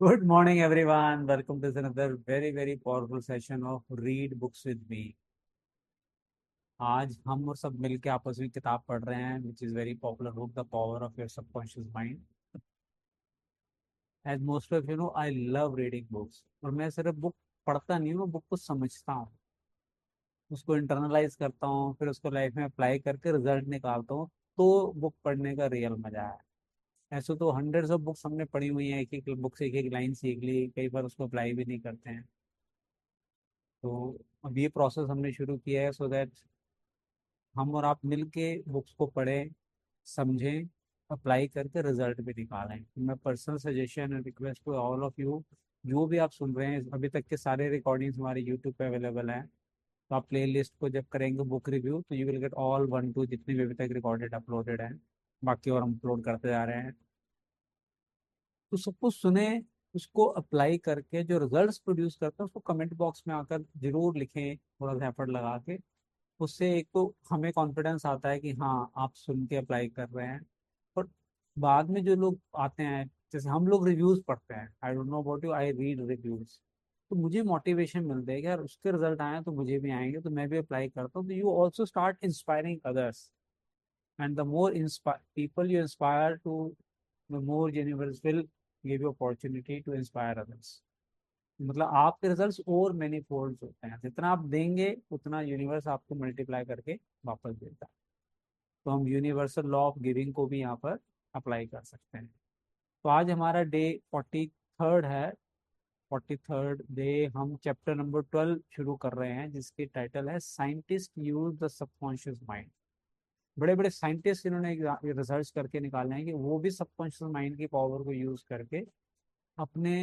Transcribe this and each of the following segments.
Good morning, everyone. Welcome to another very powerful session of Read Books with Me. आज हम और सब मिलके आपस में किताब पढ़ रहे हैं, which is very popular book, The Power of Your Subconscious Mind. As most of you know, I love reading books. और मैं सिर्फ बुक पढ़ता नहीं हूँ, बुक को समझता हूँ, उसको इंटरनलाइज करता हूँ, फिर उसको लाइफ में अप्लाई करके रिजल्ट निकालता हूँ। तो बुक पढ़ने का रियल मजा है। ऐसे तो हंड्रेड्स ऑफ बुक्स हमने पढ़ी हुई हैं, एक एक बुक से एक एक लाइन सीख ली, कई बार उसको अप्लाई भी नहीं करते हैं। तो अब ये प्रोसेस हमने शुरू किया है सो दैट हम और आप मिलके बुक्स को पढ़ें, समझें, अप्लाई करके रिजल्ट भी निकालें। तो मैं personal suggestion and request to all of you, जो भी आप सुन रहे हैं, अभी तक के सारे रिकॉर्डिंग्स हमारे यूट्यूब पे अवेलेबल हैं। तो आप प्ले लिस्ट को जब करेंगे बुक रिव्यू, तो you will get all one two जितने भी अभी तक रिकॉर्डेड अपलोडेड हैं। बाकी और हम अपलोड करते जा रहे हैं। तो सब कुछ सुने, उसको अप्लाई करके जो रिजल्ट्स प्रोड्यूस करते हैं उसको कमेंट बॉक्स में आकर जरूर लिखें, थोड़ा सा एफर्ट लगा के। उससे एक तो हमें कॉन्फिडेंस आता है कि हाँ, आप सुन के अप्लाई कर रहे हैं। और बाद में जो लोग आते हैं, जैसे हम लोग रिव्यूज पढ़ते हैं, I don't know about you, I read reviews. तो मुझे मोटिवेशन मिलता है कि यार उसके रिजल्ट आए हैं तो मुझे भी आएंगे, तो मैं भी अप्लाई करता हूँ। तो you also start inspiring others, and the more people you inspire to, the more universe will give you opportunity to inspire others. मतलब आपके रिजल्ट्स और मैनी फोल्ड होते हैं, जितना आप देंगे उतना यूनिवर्स आपको मल्टीप्लाई करके वापस देता है। तो हम यूनिवर्सल लॉ ऑफ गिविंग को भी यहाँ पर अप्लाई कर सकते हैं। तो आज हमारा डे 43rd है। 43rd डे हम चैप्टर नंबर 12 शुरू कर रहे हैं, जिसकी टाइटल है scientist use the subconscious mind. बड़े बड़े साइंटिस्ट इन्होंने रिसर्च करके निकाले हैं कि वो भी सबकॉन्शियस माइंड की पावर को यूज करके अपने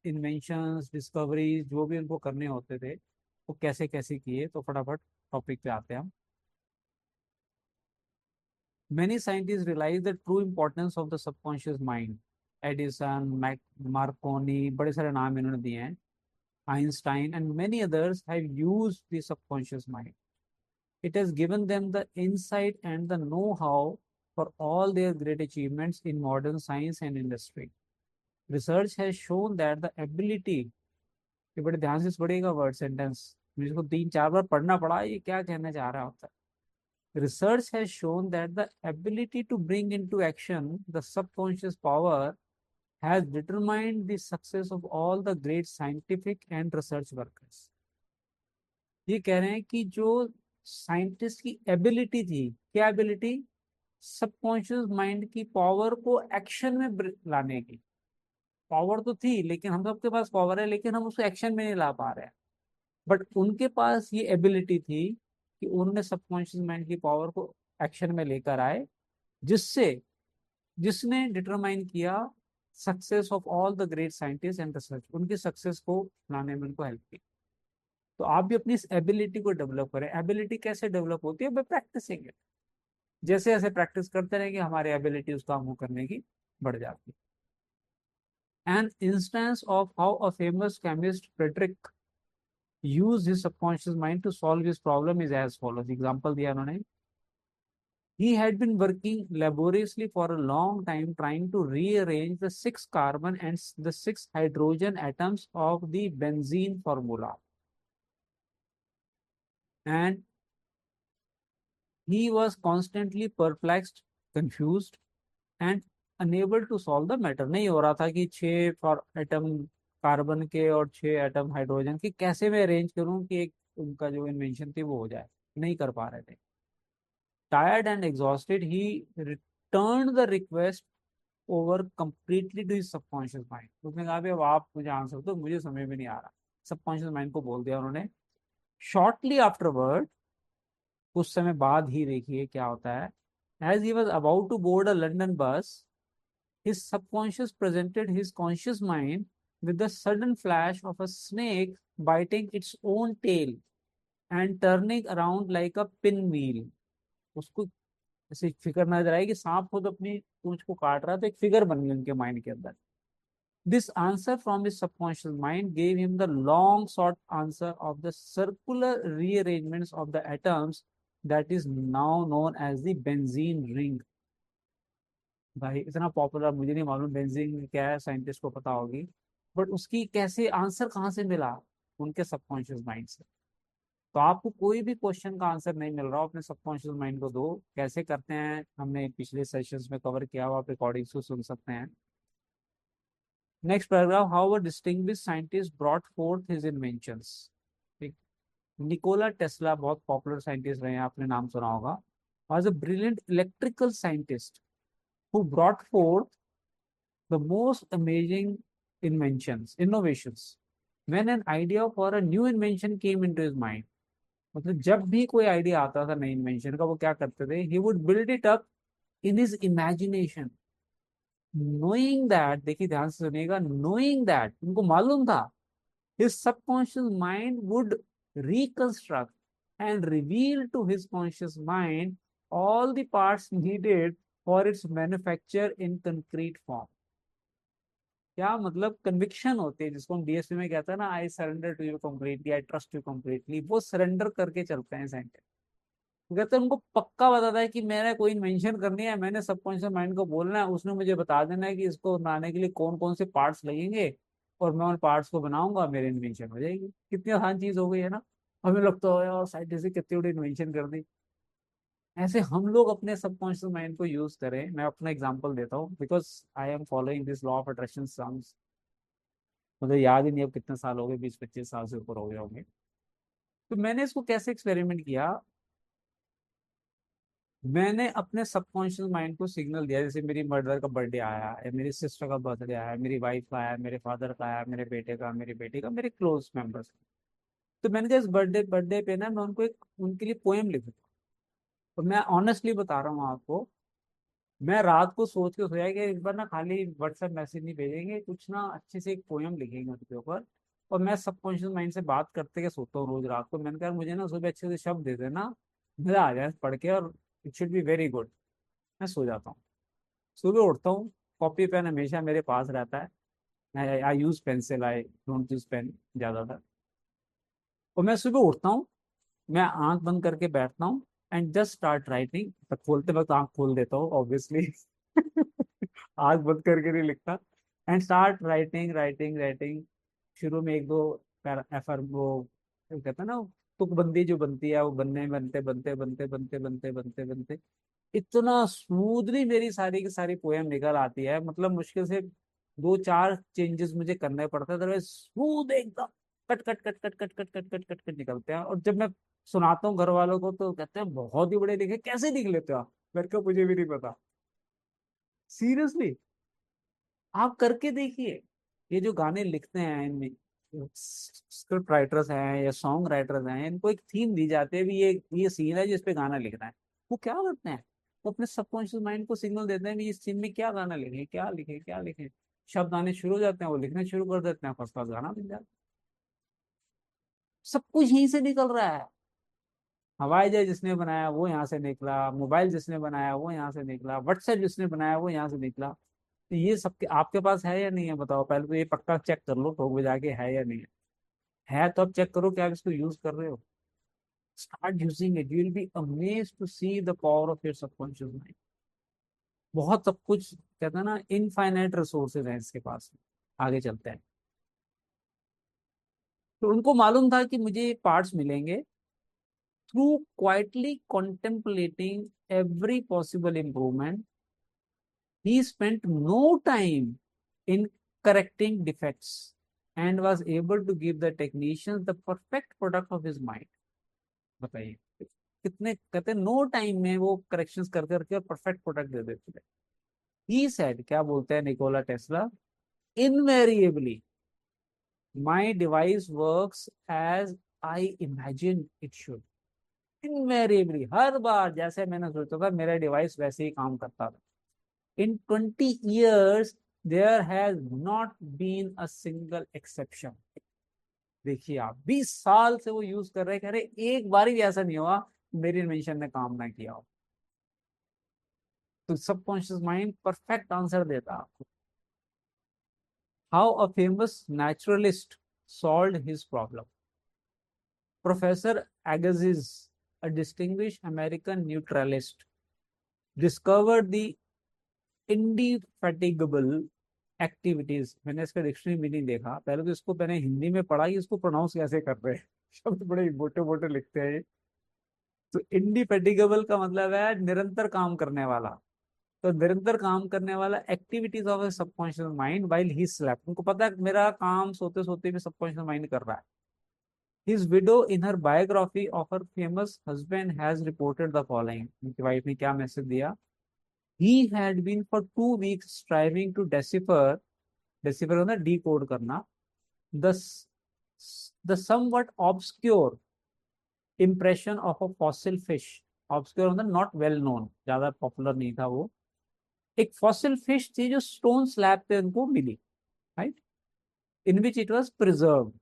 इन्वेंशंस, डिस्कवरीज, जो भी उनको करने होते थे, वो कैसे कैसे किए। तो फटाफट टॉपिक पे आते हैं हम। Many scientists realize the true importance of the subconscious mind. Edison, Markovnikov, बड़े सारे नाम इन्होंने दिए हैं, Einstein and many others have used the subconscious mind. It has given them the insight and the know-how for all their great achievements in modern science and industry. Research has shown that the ability, ये बड़े ध्यान से पढ़िएगा word sentence, मुझे इसको 3-4 बार पढ़ना पड़ा, ये क्या कहना चाह रहा होता है। Research has shown that the ability to bring into action the subconscious power has determined the success of all the great scientific and research workers. ये कह रहे हैं कि जो साइंटिस्ट की एबिलिटी थी, क्या एबिलिटी, सबकॉन्शियस माइंड की पावर को एक्शन में लाने की। पावर तो थी, लेकिन हम सबके पास पावर है, लेकिन हम उसको एक्शन में नहीं ला पा रहे हैं। बट उनके पास ये एबिलिटी थी कि उन्होंने सबकॉन्शियस माइंड की पावर को एक्शन में लेकर आए, जिससे जिसने डिटरमाइन किया success of all the great scientist and research, उनकी सक्सेस को लाने में उनको हेल्प की। तो आप भी अपनी इस एबिलिटी को डेवलप करें। एबिलिटी कैसे डेवलप होती है, बाय प्रैक्टिसिंग। जैसे जैसे प्रैक्टिस करते रहेंगे हमारी एबिलिटी उस काम को करने की बढ़ जाती है। An instance of how a famous chemist Friedrich use his subconscious mind to solve his problem is as follows. Example दिया उन्होंने। He had been working laboriously for a long time trying to rearrange the six carbon and the six hydrogen atoms of the benzene formula. And he was constantly perplexed, confused, and unable to solve the matter. नहीं हो रहा था कि 6 atom carbon के और 6 atom hydrogen की कैसे मैं अरेंज करूं कि एक उनका जो इन्वेंशन थी वो हो जाए। नहीं कर पा रहे थे। Tired and exhausted he return the request over completely to his subconscious mind. उसने कहा भी अब आप मुझे आंसर दो, मुझे समझ में नहीं आ रहा। सबकॉन्शियस माइंड को बोल दिया उन्होंने। शॉर्टली आफ्टरवर्ड, कुछ समय बाद ही देखिए क्या होता है। As he was about to board a London bus, his subconscious presented his conscious mind with the sudden flash of a snake biting its own tail and turning around like a pinwheel. उसको ऐसे figure नजर आई कि सांप खुद अपनी पूंछ को काट रहा, तो एक फिगर बन गई उनके माइंड के अंदर। This answer from his subconscious mind gave him the long sought answer of the circular rearrangements of the atoms that is now known as the benzene ring. भाई इतना पॉपुलर मुझे नहीं मालूम बेंजीन क्या है, साइंटिस्ट को पता होगी। बट उसकी कैसे आंसर कहाँ से मिला? उनके सबकॉन्शियस माइंड से। तो आपको कोई भी क्वेश्चन का आंसर नहीं मिल रहा हो, अपने सबकॉन्शियस माइंड को दो। कैसे करते हैं हमने पिछले सेशंस में कवर किया हुआ, आप रिकॉर्डिंग्स को सुन सकते हैं। Next paragraph, how a distinguished scientist brought fourth his inventions. ठीक। निकोला टेस्ला बहुत पॉपुलर साइंटिस्ट रहे हैं, आपने नाम सुना होगा। Was a brilliant electrical scientist who brought fourth the most amazing innovations when an idea for a new invention came into his mind। मतलब जब भी कोई आइडिया आता था नई इन्वेंशन का, वो क्या करते थे, he would build it up in his imagination, knowing that, देखिए ध्यान से सुनिएगा, knowing that, उनको मालूम था, his subconscious mind would reconstruct and reveal to his conscious mind all the parts needed for its manufacture in concrete form। क्या मतलब, conviction होती है जिसको हम डीएसपी में कहते हैं ना, I surrender to you completely, I trust you completely, वो सरेंडर करके चलते हैं साइंटिस्ट। कहते हैं उनको पक्का बताता है कि मैंने कोई इन्वेंशन करनी है, मैंने सबकॉन्शियस माइंड को बोलना है, उसने मुझे बता देना है कि इसको बनाने के लिए कौन कौन से पार्ट्स लगेंगे, और मैं उन पार्ट्स को बनाऊंगा, मेरी इन्वेंशन हो जाएगी। कितनी आसान चीज हो गई है ना। हमें लगता है यार साइंटिस्ट ने कितनी बड़ी इन्वेंशन कर दी। ऐसे हम लोग अपने सबकॉन्शियस माइंड को यूज करें। मैं अपना एग्जांपल देता हूँ, because I am following this law of attraction. मुझे याद ही नहीं अब कितने साल हो गए, 20-25 साल से ऊपर हो गए होंगे। तो मैंने इसको कैसे एक्सपेरिमेंट किया, मैंने अपने सबकॉन्शियस माइंड को सिग्नल दिया। जैसे मेरी मदर का बर्थडे आया है, मेरी सिस्टर का बर्थडे आया है, मेरी वाइफ का आया है, मेरे फादर का आया है, मेरे बेटे का, मेरी बेटी का, मेरे क्लोज मेंबर्स। तो मैंने कहा इस बर्थडे बर्थडे पे ना मैं उनको एक, उनके लिए पोएम लिखूंगा। और मैं ऑनेस्टली बता रहा हूँ आपको, मैं रात को सोच के सोया कि इस बार ना खाली व्हाट्सएप मैसेज नहीं भेजेंगे, कुछ ना अच्छे से एक पोयम लिखेंगे उसके ऊपर। और मैं सबकॉन्शियस माइंड से बात करते के सोता हूँ रोज रात को। मैंने कहा मुझे ना सुबह अच्छे से शब्द दे देना, मजा आ जाए पढ़ के, और it should be very good. मैं सो जाता हूँ, सुबह उठता हूँ, कॉपी पेन हमेशा मेरे पास रहता है। I use pencil, I don't use pen ज्यादातर। और मैं सुबह उठता हूँ, मैं आंख बंद करके बैठता हूँ, एंड जस्ट स्टार्ट राइटिंग। खोलते वक्त आंख खोल देता हूँ ऑब्वियसली। आंख बंद करके नहीं लिखता। And start writing writing writing. शुरू में एक दो एफर वो कहते हैं ना, तुकबंदी जो बनती है, वो बनने बनते बनते बनते बनते बनते बनते बनते इतना स्मूथली मेरी सारी की सारी पोएम निकल आती है। मतलब मुश्किल से 2-4 चेंजेस मुझे करने पड़ते हैं, अदरवाइज स्मूथ एकदम cut cut cut cut cut cut cut cut cut cut निकलते हैं। और जब मैं सुनाता हूँ घर वालों को तो कहते हैं बहुत ही बड़े लिखे, कैसे लिख लेते हो आप? मेरे को मुझे भी नहीं पता, सीरियसली। आप करके देखिए, ये जो गाने लिखते हैं इनमें, स्क्रिप्ट राइटर्स हैं या सॉन्ग राइटर्स हैं, इनको एक थीम दी जाती है भी, ये सीन है जिस पे गाना लिखना है। वो क्या करते हैं, वो अपने सबकॉन्शियस माइंड को सिग्नल देते हैं भी इस सीन में क्या गाना लिखे, क्या लिखे, क्या लिखे। शब्द आने शुरू हो जाते हैं, वो लिखने शुरू कर देते हैं, फर्स्ट क्लास गाना बन जाता है। सब कुछ यहीं से निकल रहा है। हवाई जहाज जिसने बनाया वो यहाँ से निकला, मोबाइल जिसने बनाया वो यहाँ से निकला, व्हाट्सएप जिसने बनाया वो यहाँ से निकला। तो ये सबके आपके पास है या नहीं है बताओ? पहले तो ये पक्का चेक कर लो ठोक बजा के, है या नहीं है तो अब चेक करो कि आप इसको यूज कर रहे हो। Start using it, you will be amazed to see the power of your subconscious mind. बहुत सब कुछ, कहते हैं ना, इनफाइनाइट रिसोर्सेज हैं इसके पास। आगे चलते हैं। तो उनको मालूम था कि मुझे पार्ट्स मिलेंगे। Through quietly contemplating every possible improvement, he spent no time in correcting defects and was able to give the technicians the perfect product of his mind। बताइए, कितने कहते हैं नो टाइम में वो करेक्शंस कर करके और परफेक्ट प्रोडक्ट दे देते थे। ही सेड, क्या बोलते हैं Nikola Tesla, invariably my device works as I imagine it should. Invariably, हर बार जैसे मैंने सोचा था मेरा डिवाइस वैसे ही काम करता था। In 20 years, there has not been a single exception। देखिए आप 20 साल से वो यूज कर रहे हैं, कह रहे एक बार भी ऐसा नहीं हुआ मेरी इन्वेंशन ने काम ना किया हो। तो सबकॉन्शियस माइंड परफेक्ट आंसर देता है आपको। How a famous naturalist solve his problem. Professor Agassiz, a distinguished American neutralist, discovered the indefatigable activities, मैंने इसका डिक्शनरी मीनिंग देखा, पहले तो इसको मैंने हिंदी में पढ़ा कि इसको प्रोनाउंस कैसे कर रहे हैं शब्द बड़े मोटे मोटे लिखते हैं। तो इंडिफेटिगेबल का मतलब है निरंतर काम करने वाला। तो निरंतर काम करने वाला activities of subconscious mind while he slept, उनको पता है मेरा काम सोते सोते भी सबकॉन्शियस माइंड कर रहा है। His widow, in her biography of her famous husband, has reported the following. उनकी वाइफ ने क्या मैसेज दिया? He had been for 2 weeks striving to decipher होना decode करना, the the somewhat obscure impression of a fossil fish. Obscure होना not well known, ज्यादा popular नहीं था वो। एक फॉसिल फिश थी जो स्टोन स्लैब पे उनको मिली, right, in which it was preserve.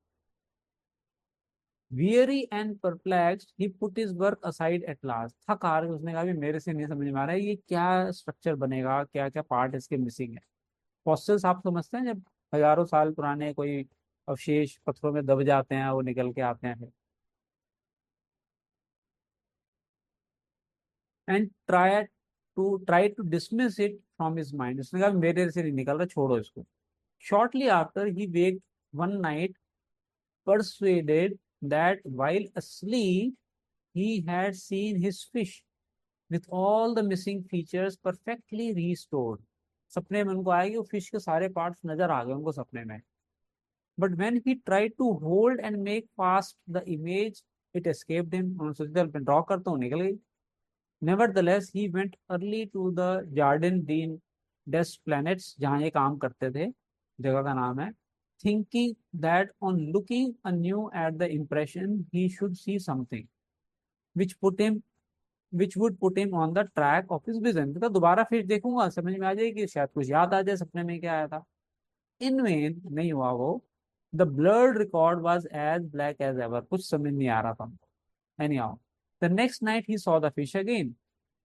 Weary and perplexed, he put his work aside at last. थक हार के उसने कहा भी मेरे से नहीं समझ में आ रहा है ये क्या स्ट्रक्चर बनेगा, क्या क्या पार्ट इसके मिसिंग है। फॉसिल्स आप समझते हैं, जब हजारों साल पुराने कोई अवशेष पत्थरों में दब जाते हैं, वो निकल के आते हैं। And try to dismiss it from his mind, उसने कहा मेरे से नहीं निकल रहा, छोड़ो इसको। Shortly after he wake one night, persuaded that while asleep he had seen his fish with all the missing features perfectly restored. सपने में उनको आया कि वो फिश के सारे पार्ट्स नजर आ गए उनको सपने में। But when he tried to hold and make fast the image, it escaped him, उन्होंने सोचा मैं ड्रॉ करता हूँ, निकल गई। Nevertheless he went early to the Jardin dean des planets, जहाँ ये काम करते थे, जगह का नाम है, thinking that on looking anew at the impression he should see something which put him which would put him on the track of his vision। तो दोबारा फिर देखूंगा समझ में आ जाएगी, शायद कुछ याद आ जाए सपने में क्या आया था। इन वेन नहीं हुआ वो। The blurred record was as black as ever, कुछ समझ नहीं आ रहा था। Anyhow the next night he saw the fish again,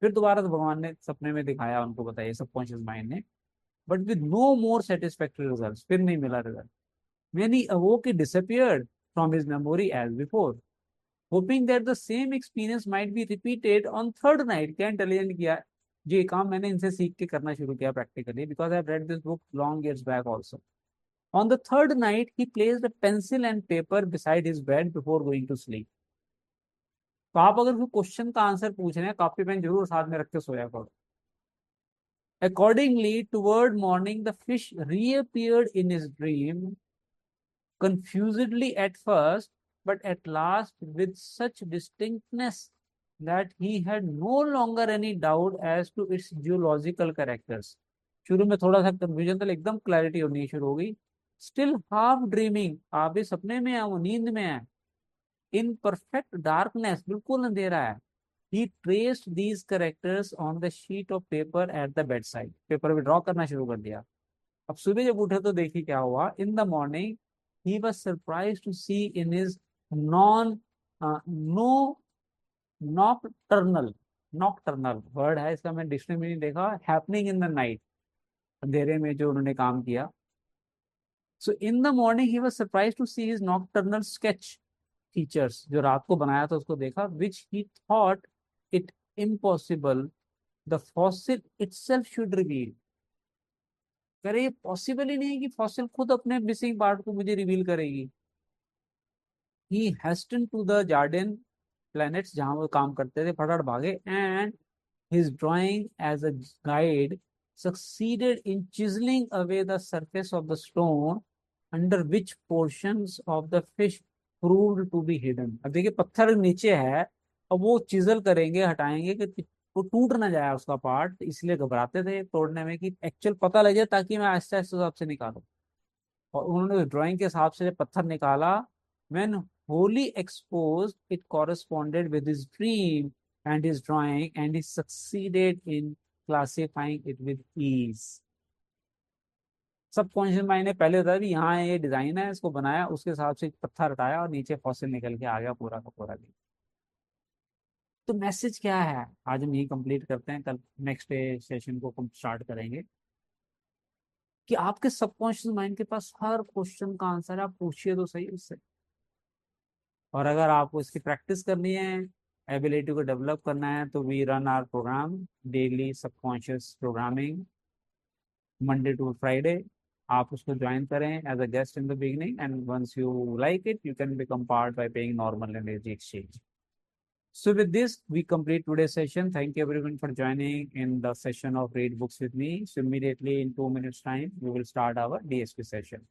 फिर दोबारा तो भगवान ने सपने में दिखाया उनको, बताइए सबकॉन्शियस माइंड ने, but with no more satisfactory result, फिर नहीं मिला result. When he awoke, it disappeared from his memory as before, hoping that the same experience might be repeated on third night। क्या इंटेलिजेंट किया जो ये काम मैंने इनसे सीख के करना शुरू किया practically, because I read this book long years back also। On the third night, he placed a pencil and paper beside his bed before going to sleep। तो आप अगर कोई क्वेश्चन का आंसर पूछ रहे हैं, कॉपी पेन जरूर साथ में रख के सोया करो। Accordingly, toward morning, the fish reappeared in his dream, confusedly at first, but at last with such distinctness that he had no longer any doubt as to its geological characters। शुरू में थोड़ा सा कंफ्यूजन था, एकदम clarity होनी शुरू हो गई। स्टिल हाफ ड्रीमिंग, आप भी सपने में है, वो नींद में है। इन परफेक्ट डार्कनेस, बिल्कुल अंधेरा है। he traced these characters on the sheet of paper at the bedside, paper पे ड्रॉ करना शुरू कर दिया। अब सुबह जब उठे तो देखिए क्या हुआ। इन the morning he was surprised to see in his non no nocturnal, nocturnal word है इसका, मैं डिक्शनरी में नहीं देखा, हैपनिंग इन द नाइट, अंधेरे में जो उन्होंने काम किया। So in the morning he was surprised to see his nocturnal sketch features, जो रात को बनाया था उसको देखा, which he thought it impossible the fossil itself should reveal. करे ये पॉसिबल ही नहीं कि फॉसिल खुद अपने मिसिंग पार्ट को मुझे रिवील करेगी। He hasten to the Jardin planets, जहां वो काम करते थे, फटाफट भागे। And his drawing as a guide succeeded in chiseling away the surface of the stone under which portions of the fish proved to be hidden। अब देखिए पत्थर नीचे है, अब वो चिजल करेंगे, हटाएंगे कि वो टूट ना जाए उसका पार्ट, इसलिए घबराते थे तोड़ने में कि एक्चुअल पता लगे ताकि मैं आहिस्ता आहिस्ता हिसाब से निकालूं। और उन्होंने ड्राइंग के हिसाब से जब पत्थर निकाला, when wholly exposed it corresponded with his dream and his drawing, and he succeeded in classifying it with ease। Subconscious mind ने पहले बताया भी यहाँ ये डिजाइन है, इसको बनाया, उसके हिसाब से पत्थर हटाया और नीचे फॉसिल निकल के आ गया पूरा का पूरा भी। तो मैसेज क्या है, आज हम यही कंप्लीट करते हैं, कल नेक्स्ट डे सेशन को हम स्टार्ट करेंगे कि आपके सबकॉन्शियस माइंड के पास हर क्वेश्चन का आंसर है, आप पूछिए तो सही उससे। और अगर आपको इसकी प्रैक्टिस करनी है, एबिलिटी को डेवलप करना है, तो we run our program daily subconscious programming, Monday to Friday आप उसको ज्वाइन करें as a guest in the beginning, and once you like it you can become part by paying normal energy exchange. So with this, we complete today's session. Thank you everyone for joining in the session of Read Books with me. So immediately in 2 minutes time, we will start our DSP session.